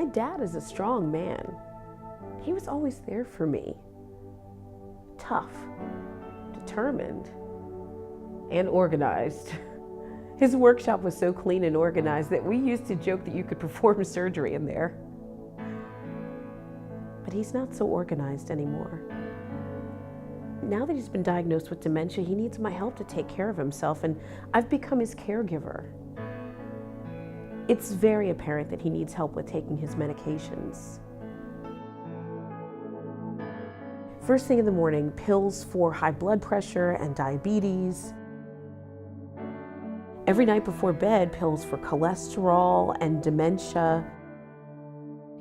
My dad is a strong man. He was always there for me. Tough, determined, and organized. His workshop was so clean and organized that we used to joke that you could perform surgery in there. But he's not so organized anymore. Now that he's been diagnosed with dementia, he needs my help to take care of himself, and I've become his caregiver. It's very apparent that he needs help with taking his medications. First thing in the morning, pills for high blood pressure and diabetes. Every night before bed, pills for cholesterol and dementia,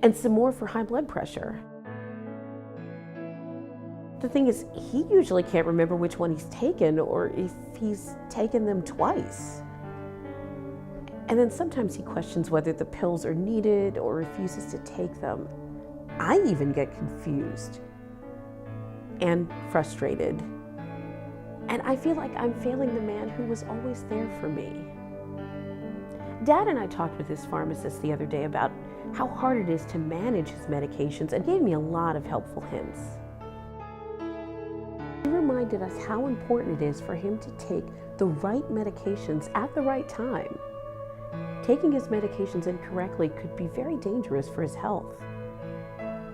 and some more for high blood pressure. The thing is, he usually can't remember which one he's taken or if he's taken them twice. And then sometimes he questions whether the pills are needed or refuses to take them. I even get confused and frustrated. And I feel like I'm failing the man who was always there for me. Dad and I talked with his pharmacist the other day about how hard it is to manage his medications and gave me a lot of helpful hints. He reminded us how important it is for him to take the right medications at the right time. Taking his medications incorrectly could be very dangerous for his health.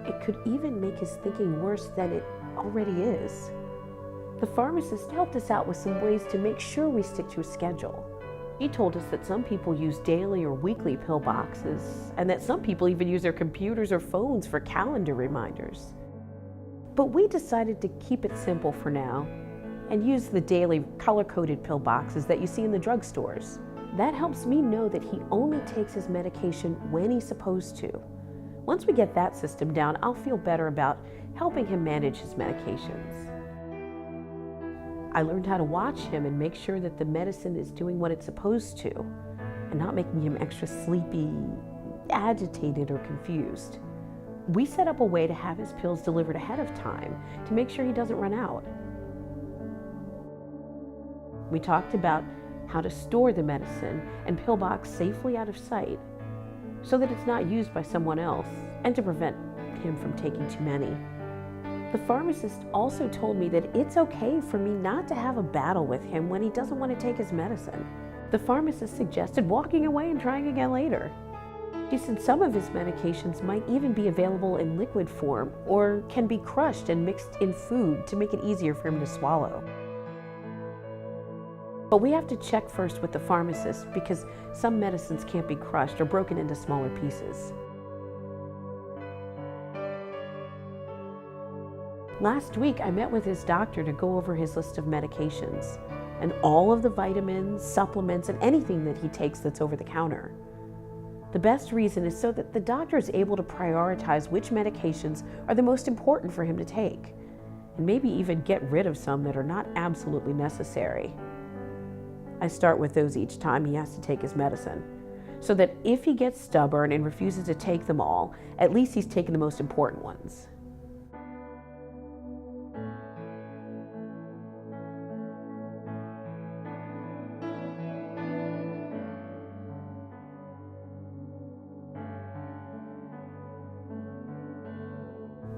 It could even make his thinking worse than it already is. The pharmacist helped us out with some ways to make sure we stick to a schedule. He told us that some people use daily or weekly pill boxes, and that some people even use their computers or phones for calendar reminders. But we decided to keep it simple for now and use the daily color-coded pill boxes that you see in the drugstores. That helps me know that he only takes his medication when he's supposed to. Once we get that system down, I'll feel better about helping him manage his medications. I learned how to watch him and make sure that the medicine is doing what it's supposed to and not making him extra sleepy, agitated, or confused. We set up a way to have his pills delivered ahead of time to make sure he doesn't run out. We talked about how to store the medicine and pill box safely out of sight so that it's not used by someone else, and to prevent him from taking too many. The pharmacist also told me that it's okay for me not to have a battle with him when he doesn't want to take his medicine. The pharmacist suggested walking away and trying again later. She said some of his medications might even be available in liquid form or can be crushed and mixed in food to make it easier for him to swallow. But we have to check first with the pharmacist because some medicines can't be crushed or broken into smaller pieces. Last week, I met with his doctor to go over his list of medications and all of the vitamins, supplements, and anything that he takes that's over the counter. The best reason is so that the doctor is able to prioritize which medications are the most important for him to take, and maybe even get rid of some that are not absolutely necessary. I start with those each time he has to take his medicine, so that if he gets stubborn and refuses to take them all, at least he's taken the most important ones.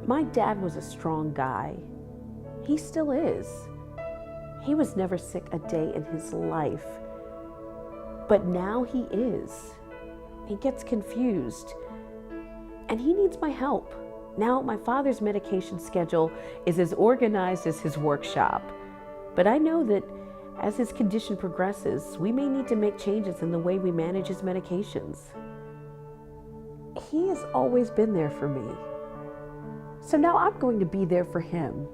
My dad was a strong guy. He still is. He was never sick a day in his life. But now he is. He gets confused. And he needs my help. Now my father's medication schedule is as organized as his workshop. But I know that as his condition progresses, we may need to make changes in the way we manage his medications. He has always been there for me. So now I'm going to be there for him.